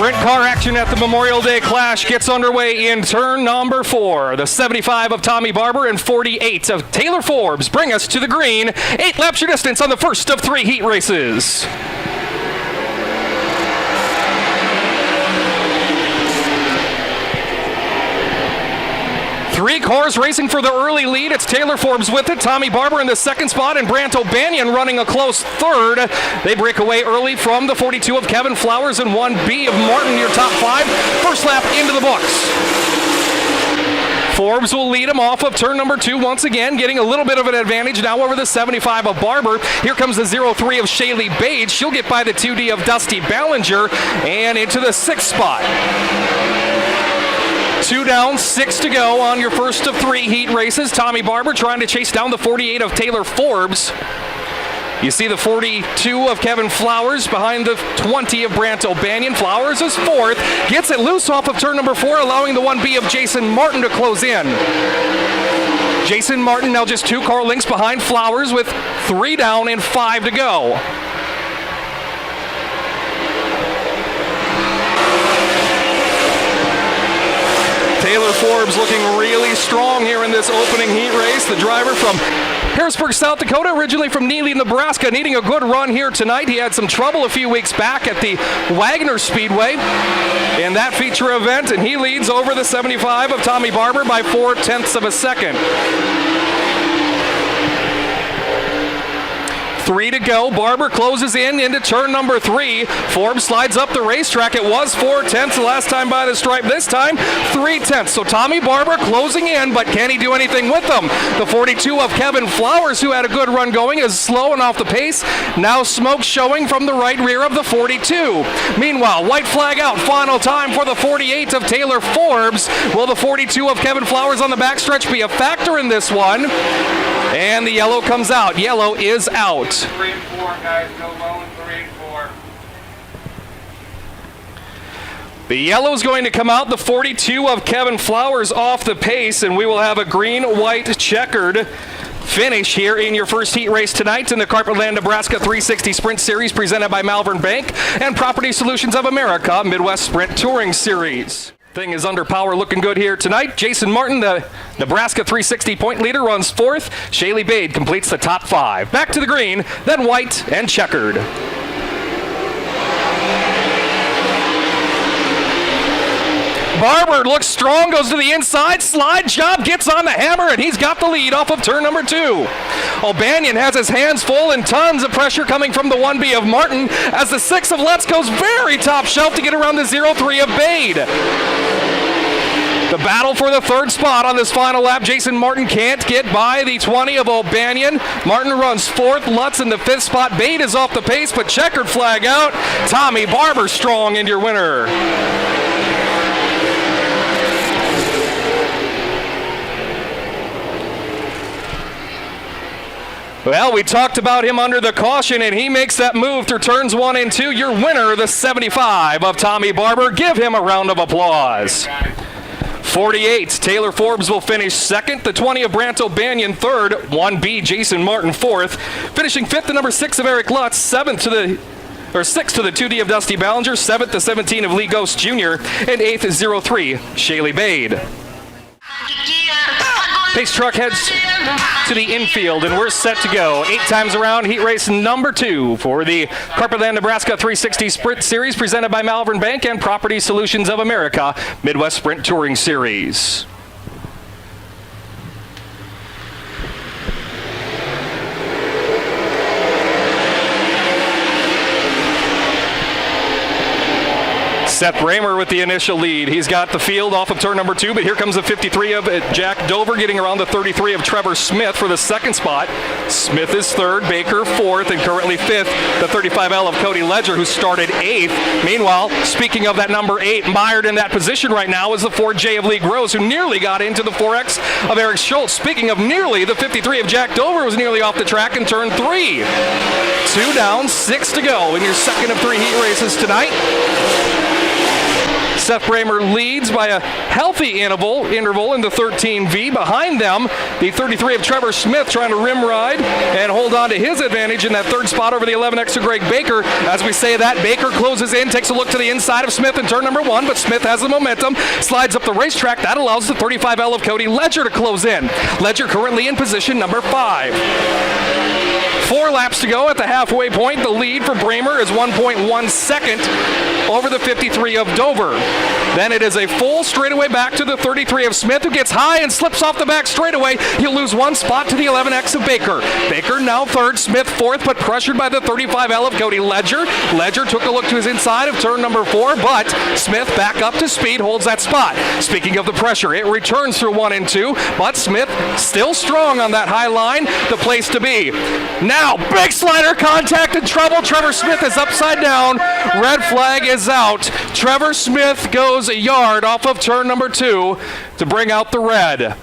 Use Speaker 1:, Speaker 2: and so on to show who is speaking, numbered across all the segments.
Speaker 1: Sprint car action at the Memorial Day Clash gets underway in turn number 4. The 75 of Tommy Barber and 48 of Taylor Forbes bring us to the green. 8 laps your distance on the first of 3 heat races. Three cars racing for the early lead. It's Taylor Forbes with it, Tommy Barber in the second spot, and Brant O'Banion running a close third. They break away early from the 42 of Kevin Flowers and 1B of Martin, your top 5. First lap into the books. Forbes will lead him off of turn number 2 once again, getting a little bit of an advantage now over the 75 of Barber. Here comes the 03 of Shaylee Bade. She'll get by the 2D of Dusty Ballinger and into the 6th spot. 2 down, 6 to go on your first of 3 heat races. Tommy Barber trying to chase down the 48 of Taylor Forbes. You see the 42 of Kevin Flowers behind the 20 of Brant O'Banion. Flowers is 4th, gets it loose off of turn number 4, allowing the 1B of Jason Martin to close in. Jason Martin now just 2 car lengths behind Flowers with 3 down and 5 to go. Taylor Forbes looking really strong here in this opening heat race. The driver from Harrisburg, South Dakota, originally from Neely, Nebraska, needing a good run here tonight. He had some trouble a few weeks back at the Wagner Speedway in that feature event, and he leads over the 75 of Tommy Barber by 0.4 of a second. 3 to go. Barber closes in into turn number 3. Forbes slides up the racetrack. It was 0.4 the last time by the stripe. This time, 0.3. So Tommy Barber closing in, but can he do anything with them? The 42 of Kevin Flowers, who had a good run going, is slow and off the pace. Now smoke showing from the right rear of the 42. Meanwhile, white flag out. Final time for the 48 of Taylor Forbes. Will the 42 of Kevin Flowers on the backstretch be a factor in this one? And the yellow comes out. Yellow is out.
Speaker 2: 3 and 4, guys. Go low, 3 and 4.
Speaker 1: The yellow is going to come out. The 42 of Kevin Flowers off the pace, and we will have a green-white checkered finish here in your first heat race tonight in the Carpetland, Nebraska 360 Sprint Series presented by Malvern Bank and Property Solutions of America Midwest Sprint Touring Series. Thing is under power, looking good here tonight. Jason Martin, the Nebraska 360 point leader, runs 4th. Shaylee Bade completes the top 5. Back to the green, then white and checkered. Barber looks strong, goes to the inside, slide job, gets on the hammer, and he's got the lead off of turn number 2. O'Banion has his hands full and tons of pressure coming from the 1B of Martin as the 6 of Let's goes very top shelf to get around the 03 of Bade. The battle for the 3rd spot on this final lap. Jason Martin can't get by the 20 of O'Banion. Martin runs 4th, Lutz in the 5th spot. Bade is off the pace, but checkered flag out. Tommy Barber strong into your winner. Well, we talked about him under the caution, and he makes that move through turns 1 and 2. Your winner, the 75 of Tommy Barber. Give him a round of applause. 48, Taylor Forbes will finish 2nd. The 20 of Brant O'Banion 3rd. 1B, Jason Martin 4th. Finishing 5th, the number 6 of Eric Lutz. 6th to the 2D of Dusty Ballinger. 7th, the 17 of Lee Ghost Jr. And 8th is 03, Shaylee Bade. Pace truck heads to the infield, and we're set to go. 8 times around, heat race number 2 for the Carpetland, Nebraska 360 Sprint Series presented by Malvern Bank and Property Solutions of America Midwest Sprint Touring Series. Seth Raymer with the initial lead. He's got the field off of turn number 2, but here comes the 53 of Jack Dover getting around the 33 of Trevor Smith for the 2nd spot. Smith is 3rd, Baker 4th, and currently 5th, the 35L of Cody Ledger, who started 8th. Meanwhile, speaking of that number 8, mired in that position right now is the 4J of Lee Gross, who nearly got into the 4X of Eric Schultz. Speaking of nearly, the 53 of Jack Dover was nearly off the track in turn 3. 2 down, 6 to go in your second of 3 heat races tonight. Seth Bramer leads by a healthy interval in the 13V. Behind them, the 33 of Trevor Smith trying to rim ride and hold on to his advantage in that third spot over the 11X of Greg Baker. As we say that, Baker closes in, takes a look to the inside of Smith in turn number 1, but Smith has the momentum, slides up the racetrack. That allows the 35L of Cody Ledger to close in. Ledger currently in position number 5. 4 laps to go at the halfway point. The lead for Bramer is 1.1 second over the 53 of Dover. Then it is a full straightaway back to the 33 of Smith, who gets high and slips off the back straightaway. He'll lose 1 spot to the 11X of Baker. Baker now 3rd, Smith 4th, but pressured by the 35L of Cody Ledger. Ledger took a look to his inside of turn number 4, but Smith back up to speed, holds that spot. Speaking of the pressure, it returns through 1 and 2, but Smith still strong on that high line, the place to be. Now, big slider contact and trouble. Trevor Smith is upside down. Red flag is out. Trevor Smith goes a yard off of turn number 2 to bring out the red.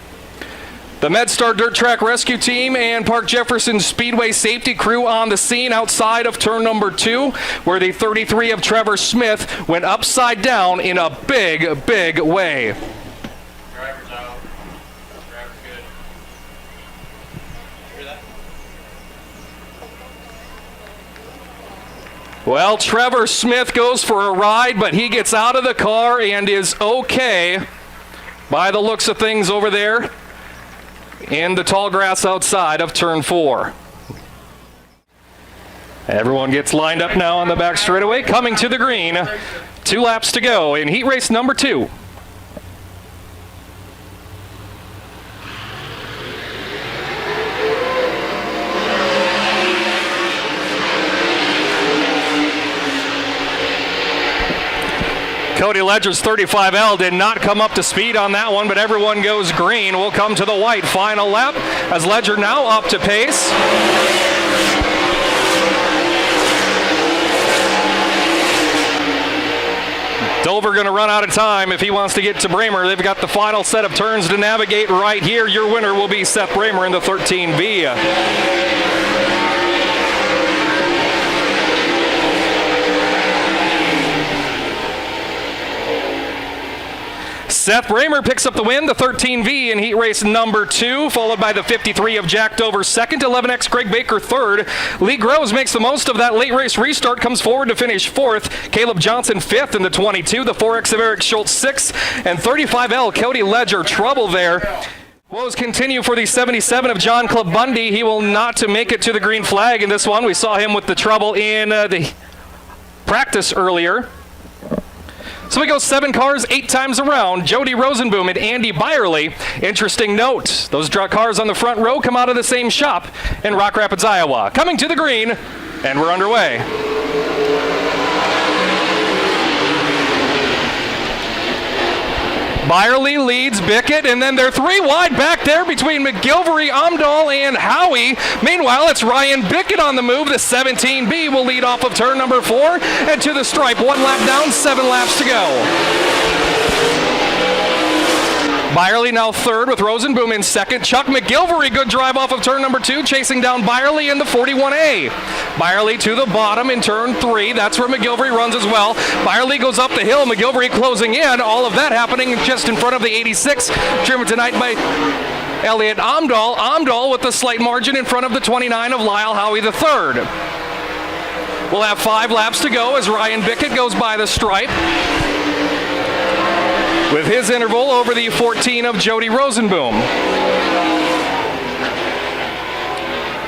Speaker 1: The MedStar Dirt Track Rescue Team and Park Jefferson Speedway safety crew on the scene outside of turn number 2, where the 33 of Trevor Smith went upside down in a big, big way.
Speaker 2: Driver's out. Driver's good. Hear that?
Speaker 1: Well, Trevor Smith goes for a ride, but he gets out of the car and is okay by the looks of things over there in the tall grass outside of turn 4. Everyone gets lined up now on the back straightaway, coming to the green. 2 laps to go in heat race number 2. Cody Ledger's 35L did not come up to speed on that one, but everyone goes green. We'll come to the white final lap as Ledger now up to pace. Dover going to run out of time if he wants to get to Bramer. They've got the final set of turns to navigate right here. Your winner will be Seth Bramer in the 13V. Seth Bramer picks up the win, the 13V in heat race number 2, followed by the 53 of Jack Dover 2nd, 11X Greg Baker 3rd. Lee Groves makes the most of that late race restart, comes forward to finish 4th. Caleb Johnson 5th in the 22, the 4X of Eric Schultz 6th, and 35L Cody Ledger. Trouble there. Woes continue for the 77 of John Club-Bundy. He will not make it to the green flag in this one. We saw him with the trouble in the practice earlier. So we go 7 cars, 8 times around. Jody Rosenboom and Andy Byerly. Interesting note, those cars on the front row come out of the same shop in Rock Rapids, Iowa. Coming to the green, and we're underway. Byerly leads Bickett, and then they're 3 wide back there between McGilvery, Amdahl, and Howie. Meanwhile, it's Ryan Bickett on the move. The 17B will lead off of turn number 4 and to the stripe. 1 lap down, 7 laps to go. Byerly now 3rd with Rosenboom in 2nd. Chuck McGilvery, good drive off of turn number 2, chasing down Byerly in the 41A. Byerly to the bottom in turn 3. That's where McGilvery runs as well. Byerly goes up the hill. McGilvery closing in. All of that happening just in front of the 86, driven tonight by Elliot Amdahl. Amdahl with a slight margin in front of the 29 of Lyle Howie III. We'll have 5 laps to go as Ryan Bickett goes by the stripe, with his interval over the 14 of Jody Rosenboom.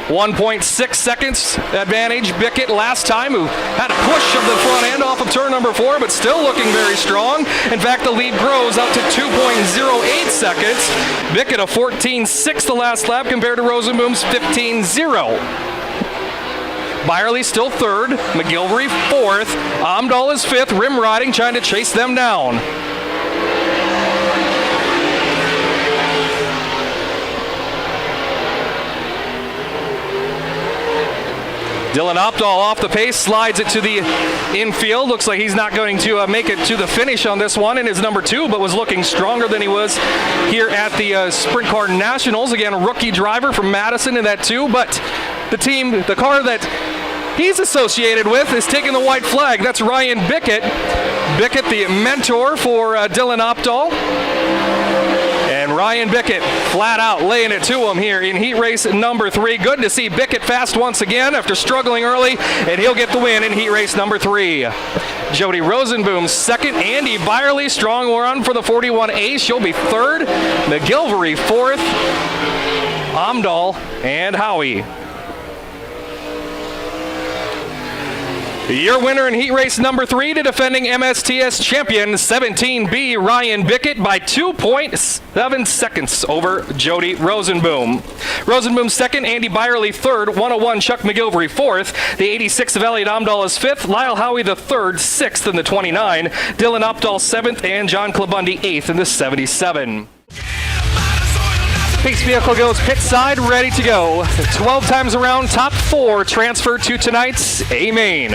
Speaker 1: 1.6 seconds advantage Bickett last time, who had a push of the front end off of turn number 4, but still looking very strong. In fact, the lead grows out to 2.08 seconds. Bickett a 14.6 the last lap compared to Rosenboom's 15.0. Byerly still 3rd, McGilvery 4th, Amdahl is 5th, rim riding, trying to chase them down. Dylan Opdahl off the pace, slides it to the infield. Looks like he's not going to make it to the finish on this one in his number 2, but was looking stronger than he was here at the Sprint Car Nationals. Again, a rookie driver from Madison in that 2, but the car that he's associated with is taking the white flag. That's Ryan Bickett. Bickett, the mentor for Dylan Opdahl. And Ryan Bickett flat out laying it to him here in heat race number 3. Good to see Bickett fast once again after struggling early, and he'll get the win in heat race number 3. Jody Rosenboom second. Andy Byerly, strong run for the 41A. She'll be third. McGilvery fourth. Omdahl and Howie. Your winner in heat race number 3 to defending MSTS champion 17B Ryan Bickett by 2.7 seconds over Jody Rosenboom. Rosenboom second, Andy Byerly third, 101 Chuck McGilvery fourth, the 86 of Elliot Omdahl is fifth, Lyle Howie the third, sixth in the 29, Dylan Opdahl seventh, and John Clabundi eighth in the 77. Pace vehicle goes pit side, ready to go. 12 times around, top 4 transfer to tonight's A main.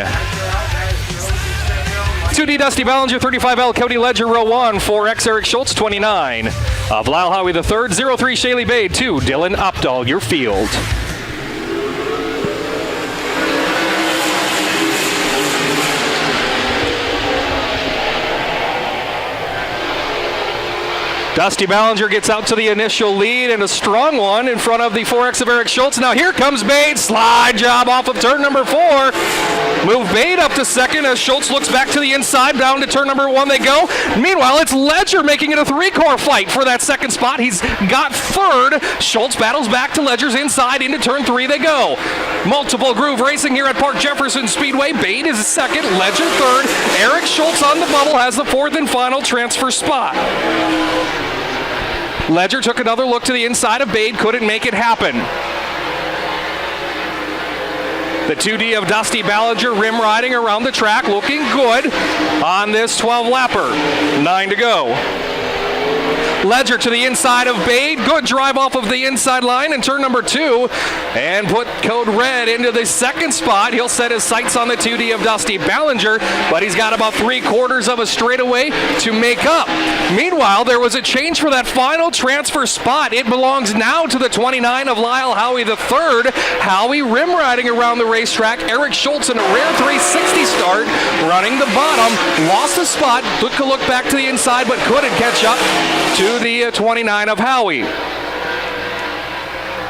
Speaker 1: 2D Dusty Ballinger, 35L Cody Ledger, row 1, 4X Eric Schultz, 29. Of Lyle Howie the third, 03 Shaylee Bade, 2 Dylan Opdahl, your field. Dusty Ballinger gets out to the initial lead and a strong one in front of the 4X of Eric Schultz. Now here comes Bade, slide job off of turn number 4. Move Bade up to second as Schultz looks back to the inside, down to turn number 1 they go. Meanwhile, it's Ledger making it a 3-car fight for that second spot. He's got third. Schultz battles back to Ledger's inside, into turn 3 they go. Multiple groove racing here at Park Jefferson Speedway. Bade is second, Ledger third. Eric Schultz on the bubble has the 4th and final transfer spot. Ledger took another look to the inside of Bade, couldn't make it happen. The 2D of Dusty Ballinger rim riding around the track, looking good on this 12-lapper. 9 to go. Ledger to the inside of Bade, good drive off of the inside line in turn number 2, and put code red into the second spot. He'll set his sights on the 2D of Dusty Ballinger, but he's got about 3/4 of a straightaway to make up. Meanwhile, there was a change for that final transfer spot. It belongs now to the 29 of Lyle Howie the third. Howie rim riding around the racetrack. Eric Schultz in a rare 360 start, running the bottom, lost the spot, took a look back to the inside, but couldn't catch up to the 29 of Howie.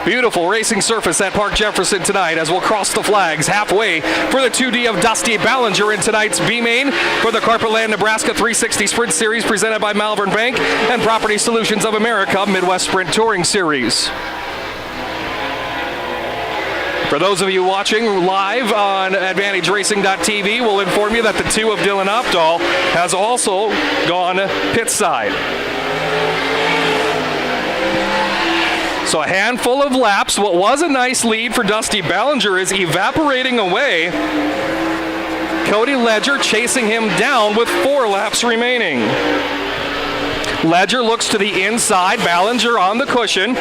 Speaker 1: Beautiful racing surface at Park Jefferson tonight as we'll cross the flags halfway for the 2D of Dusty Ballinger in tonight's B-Main for the Carpetland Nebraska 360 Sprint Series presented by Malvern Bank and Property Solutions of America Midwest Sprint Touring Series. For those of you watching live on AdvantageRacing.tv, we'll inform you that the 2 of Dylan Opdahl has also gone pit side. So a handful of laps. What was a nice lead for Dusty Ballinger is evaporating away. Cody Ledger chasing him down with 4 laps remaining. Ledger looks to the inside, Ballinger on the cushion.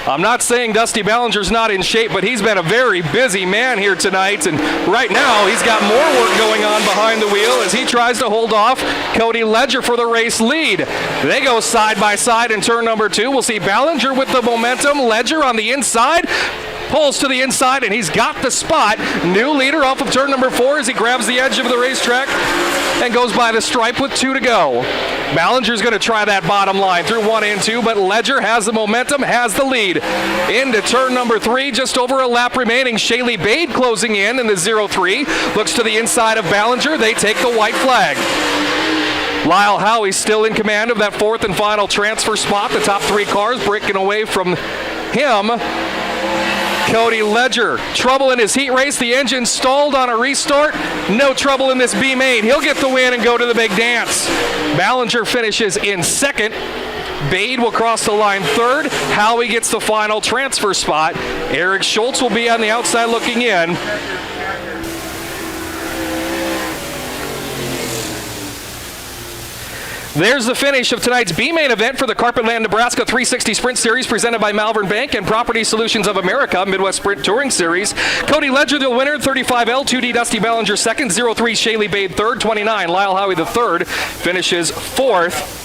Speaker 1: I'm not saying Dusty Ballinger's not in shape, but he's been a very busy man here tonight, and right now he's got more work going on behind the wheel as he tries to hold off Cody Ledger for the race lead. They go side by side in turn number 2. We'll see Ballinger with the momentum, Ledger on the inside, pulls to the inside, and he's got the spot. New leader off of turn number 4 as he grabs the edge of the racetrack and goes by the stripe with 2 to go. Ballinger's going to try that bottom line through 1 and 2, but Ledger has the momentum, has the lead. Into turn number 3, just over a lap remaining. Shaylee Bade closing in the 0-3. Looks to the inside of Ballinger. They take the white flag. Lyle Howie still in command of that 4th and final transfer spot. The top 3 cars breaking away from him. Cody Ledger, trouble in his heat race. The engine stalled on a restart. No trouble in this B-Main. He'll get the win and go to the big dance. Ballinger finishes in 2nd. Bade will cross the line 3rd. Howie gets the final transfer spot. Eric Schultz will be on the outside looking in. There's the finish of tonight's B-Main event for the Carpetland Nebraska 360 Sprint Series presented by Malvern Bank and Property Solutions of America Midwest Sprint Touring Series. Cody Ledger, the winner, 35L, 2D Dusty Ballinger 2nd, 03 Shaylee Bade 3rd, 29 Lyle Howie the 3rd, finishes 4th.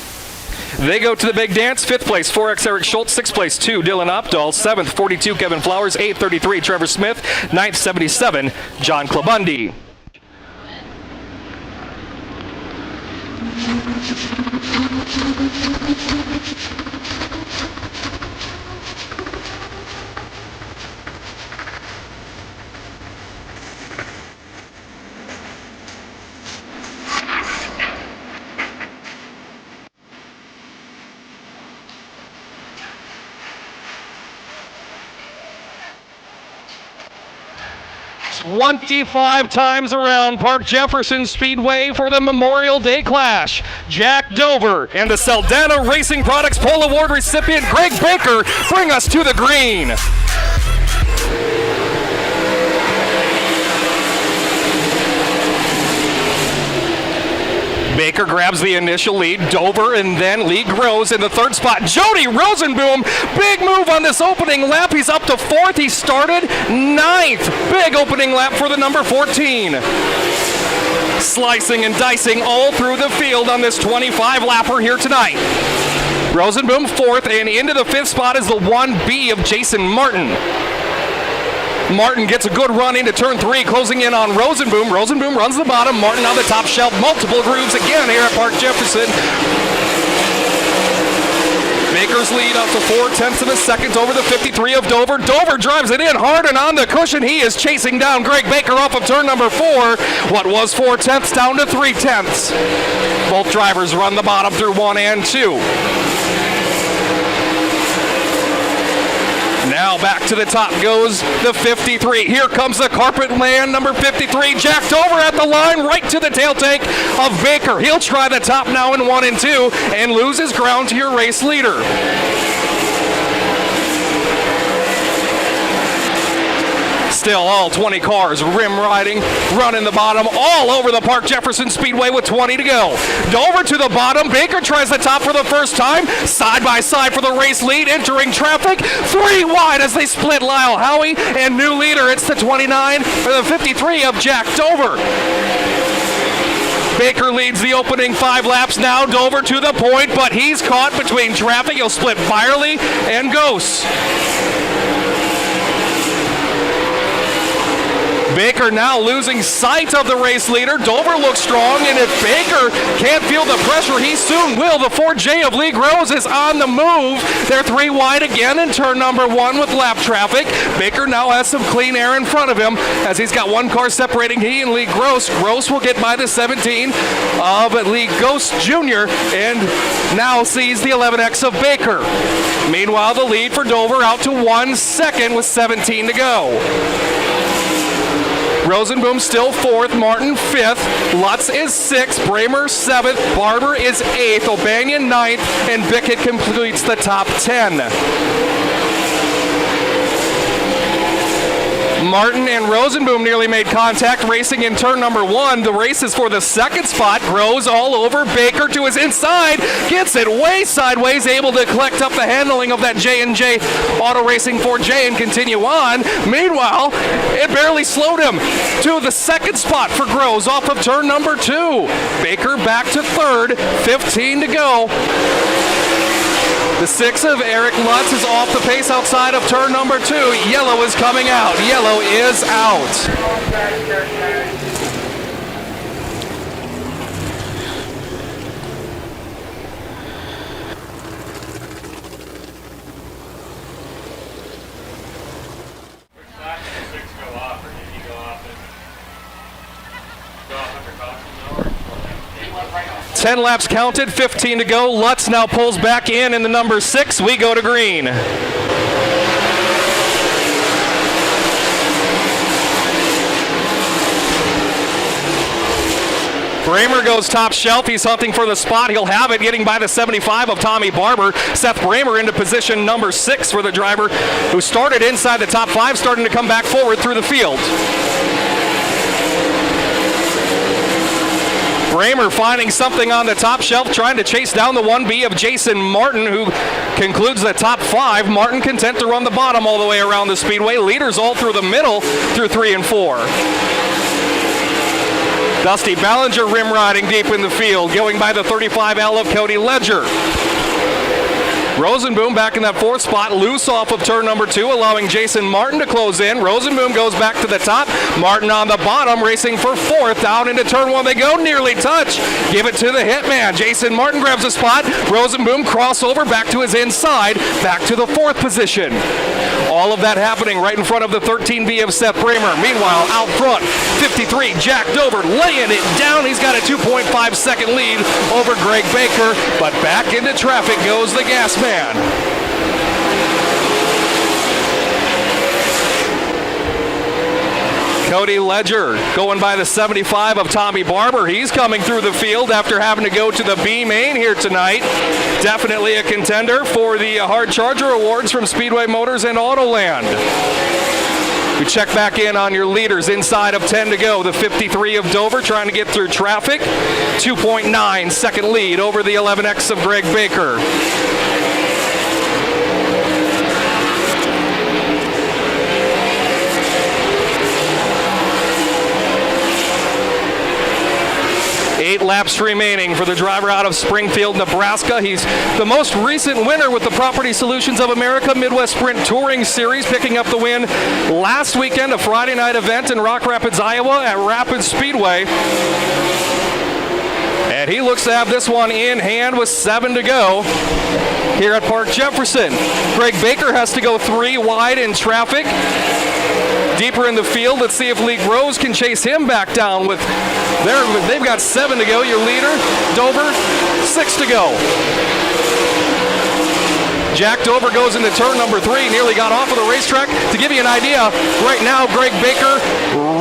Speaker 1: They go to the big dance. 5th place, 4X Eric Schultz. 6th place, 2 Dylan Opdahl. 7th, 42 Kevin Flowers. 8th, 33 Trevor Smith. 9th, 77 John Clabundi. 25 times around Park Jefferson Speedway for the Memorial Day Clash. Jack Dover and the Saldana Racing Products Pole Award recipient Greg Baker bring us to the green. Baker grabs the initial lead. Dover and then Lee grows in the third spot. Jody Rosenboom, big move on this opening lap. He's up to fourth. He started ninth. Big opening lap for the number 14. Slicing and dicing all through the field on this 25 lapper here tonight. Rosenboom fourth, and into the fifth spot is the 1B of Jason Martin. Martin gets a good run into turn three, closing in on Rosenboom. Rosenboom runs the bottom. Martin on the top shelf. Multiple grooves again here at Park Jefferson. Baker's lead up to 4/10 of a second over the 53 of Dover. Dover drives it in hard and on the cushion. He is chasing down Greg Baker off of turn number 4. What was 4/10 down to 3/10. Both drivers run the bottom through 1 and 2. Now back to the top goes the 53. Here comes the carpet man, number 53. Jack Dover at the line, right to the tail tank of Baker. He'll try the top now in 1 and 2 and loses ground to your race leader. Still all 20 cars rim riding, running the bottom all over the Park Jefferson Speedway with 20 to go. Dover to the bottom. Baker tries the top for the first time. Side by side for the race lead, entering traffic. 3 wide as they split Lyle Howie, and new leader, it's the 29 or the 53 of Jack Dover. Baker leads the opening 5 laps now. Dover to the point, but he's caught between traffic. He'll split Byerly and Ghost. Baker now losing sight of the race leader. Dover looks strong, and if Baker can't feel the pressure, he soon will. The 4J of Lee Groves is on the move. They're 3 wide again in turn number 1 with lap traffic. Baker now has some clean air in front of him as he's got 1 car separating he and Lee Gross. Gross will get by the 17 of Lee Ghost Jr. and now sees the 11X of Baker. Meanwhile, the lead for Dover out to 1 second with 17 to go. Rosenboom still 4th, Martin 5th, Lutz is 6th, Bramer 7th, Barber is 8th, O'Banion 9th, and Bickett completes the top 10. Martin and Rosenboom nearly made contact racing in turn number 1. The race is for the second spot. Grows all over. Baker to his inside. Gets it way sideways. Able to collect up the handling of that J&J Auto Racing 4J and continue on. Meanwhile, it barely slowed him to the second spot for Groves off of turn number 2. Baker back to 3rd. 15 to go. The 6 of Eric Lutz is off the pace outside of turn number 2. Yellow is coming out. Yellow is out.
Speaker 2: Which lap did the 6 go off, or did he go off under caution though, or
Speaker 1: 10 laps counted, 15 to go. Lutz now pulls back in the number 6. We go to green. Bramer goes top shelf. He's hunting for the spot. He'll have it, getting by the 75 of Tommy Barber. Seth Bramer into position number 6 for the driver who started inside the top 5, starting to come back forward through the field. Bramer finding something on the top shelf, trying to chase down the 1B of Jason Martin, who concludes the top 5. Martin content to run the bottom all the way around the speedway. Leaders all through the middle through 3 and 4. Dusty Ballinger rim riding deep in the field, going by the 35L of Cody Ledger. Rosenboom back in that fourth spot, loose off of turn number 2, allowing Jason Martin to close in. Rosenboom goes back to the top. Martin on the bottom, racing for 4th. Down into turn 1 they go, nearly touch. Give it to the Hitman. Jason Martin grabs a spot. Rosenboom crossover back to his inside, back to the 4th position. All of that happening right in front of the 13B of Seth Bramer. Meanwhile, out front, 53, Jack Dover laying it down. He's got a 2.5 second lead over Greg Baker, but back into traffic goes the gas man. Cody Ledger going by the 75 of Tommy Barber. He's coming through the field after having to go to the B main here tonight. Definitely a contender for the Hard Charger Awards from Speedway Motors and Autoland. We check back in on your leaders. Inside of 10 to go. The 53 of Dover trying to get through traffic. 2.9 second lead over the 11X of Greg Baker. Eight laps remaining for the driver out of Springfield, Nebraska. He's the most recent winner with the Property Solutions of America Midwest Sprint Touring Series, picking up the win last weekend, a Friday night event in Rock Rapids, Iowa at Rapids Speedway. And he looks to have this one in hand with 7 to go here at Park Jefferson. Greg Baker has to go 3 wide in traffic. Deeper in the field, let's see if Lee Rose can chase him back down with they've got 7 to go. Your leader, Dover, 6 to go. Jack Dover goes into turn number 3, nearly got off of the racetrack. To give you an idea, right now, Greg Baker,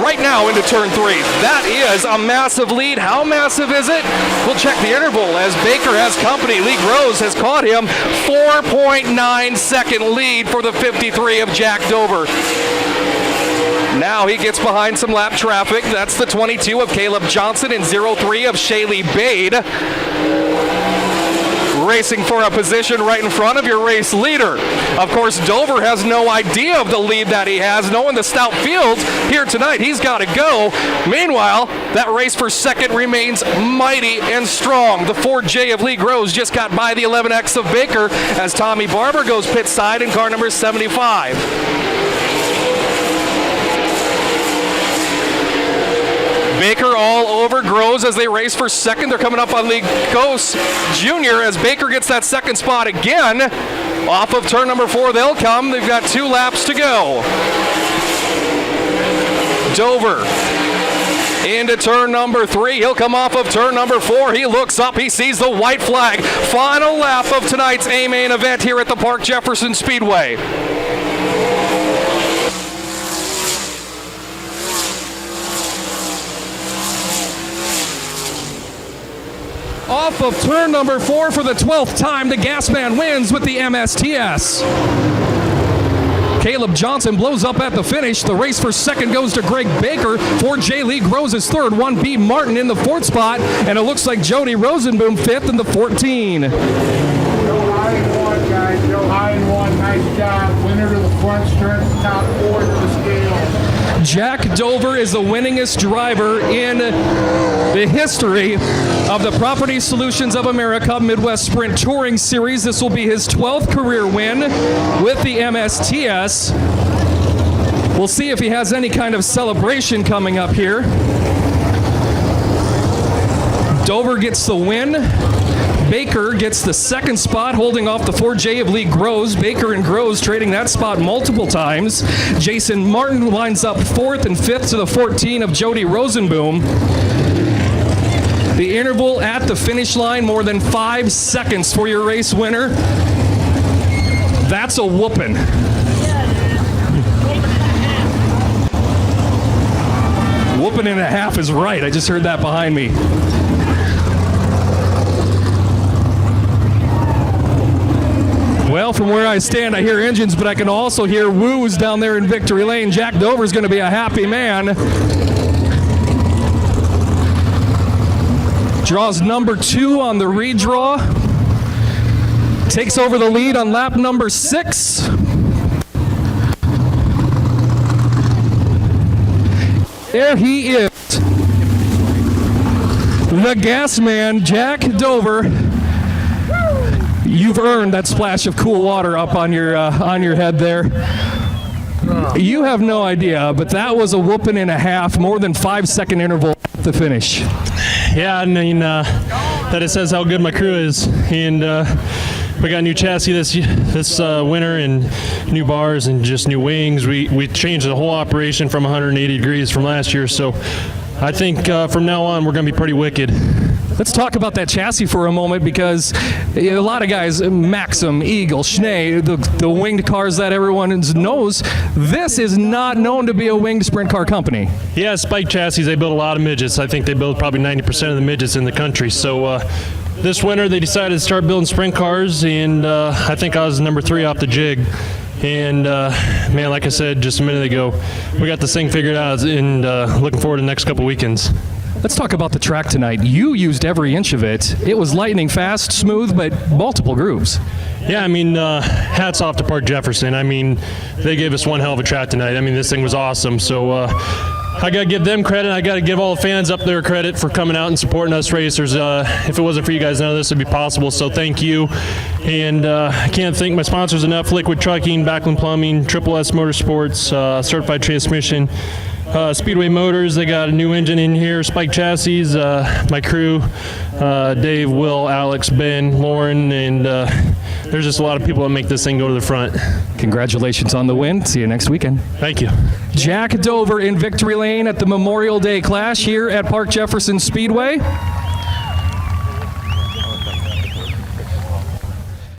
Speaker 1: right now into turn 3. That is a massive lead. How massive is it? We'll check the interval as Baker has company. Lee Rose has caught him. 4.9 second lead for the 53 of Jack Dover. Now he gets behind some lap traffic. That's the 22 of Caleb Johnson and 03 of Shaylee Bade. Racing for a position right in front of your race leader. Of course, Dover has no idea of the lead that he has. Knowing the stout field here tonight, he's got to go. Meanwhile, that race for second remains mighty and strong. The 4J of Lee Groves just got by the 11X of Baker as Tommy Barber goes pit side in car number 75. Baker all over Groves as they race for second. They're coming up on Lee Coase Jr. as Baker gets that second spot again. Off of turn number 4 they'll come. They've got 2 laps to go. Dover into turn number 3. He'll come off of turn number 4. He looks up. He sees the white flag. Final lap of tonight's A-Main event here at the Park Jefferson Speedway. Off of turn number 4 for the 12th time, the gas man wins with the MSTS. Caleb Johnson blows up at the finish. The race for second goes to Greg Baker. 4J Lee Groves is third. 1B Martin in the 4th spot. And it looks like Jody Rosenboom 5th in the 14.
Speaker 3: Go high and 1, guys. Go high and 1. Nice job. Winner to the front stretch, top 4 to the scale.
Speaker 1: Jack Dover is the winningest driver in the history of the Property Solutions of America Midwest Sprint Touring Series. This will be his 12th career win with the MSTS. We'll see if he has any kind of celebration coming up here. Dover gets the win. Baker gets the second spot, holding off the 4J of Lee Groves. Baker and Groves trading that spot multiple times. Jason Martin lines up 4th and 5th to the 14 of Jody Rosenboom. The interval at the finish line, more than 5 seconds for your race winner. That's a whooping. Whooping and a half is right. I just heard that behind me. Well, from where I stand, I hear engines, but I can also hear woos down there in Victory Lane. Jack Dover's going to be a happy man. Draws number 2 on the redraw. Takes over the lead on lap number 6. There he is. The gas man, Jack Dover. You've earned that splash of cool water up on your head there. You have no idea, but that was a whooping and a half, more than 5-second interval to finish.
Speaker 4: Yeah, I mean, that it says how good my crew is. And we got a new chassis this winter, and new bars and just new wings. We changed the whole operation from 180 degrees from last year. So I think from now on, we're going to be pretty wicked.
Speaker 1: Let's talk about that chassis for a moment, because a lot of guys, Maxim, Eagle, Schnee, the winged cars that everyone knows, this is not known to be a winged sprint car company.
Speaker 4: Yeah, Spike Chassis, they build a lot of midgets. I think they build probably 90% of the midgets in the country. So this winter they decided to start building sprint cars, and I think I was number 3 off the jig. And man, like I said just a minute ago, we got this thing figured out, and looking forward to the next couple weekends.
Speaker 1: Let's talk about the track tonight. You used every inch of it. It was lightning fast, smooth, but multiple grooves.
Speaker 4: Yeah, I mean, hats off to Park Jefferson. I mean, they gave us one hell of a track tonight. I mean, this thing was awesome. So I got to give them credit. I got to give all the fans up there credit for coming out and supporting us racers. If it wasn't for you guys, none of this would be possible. So thank you. And I can't thank my sponsors enough: Liquid Trucking, Backlund Plumbing, Triple S Motorsports, Certified Transmission, Speedway Motors. They got a new engine in here. Spike Chassis, my crew, Dave, Will, Alex, Ben, Lauren, and there's just a lot of people that make this thing go to the front.
Speaker 1: Congratulations on the win. See you next weekend.
Speaker 4: Thank you.
Speaker 1: Jack Dover in victory lane at the Memorial Day Clash here at Park Jefferson Speedway.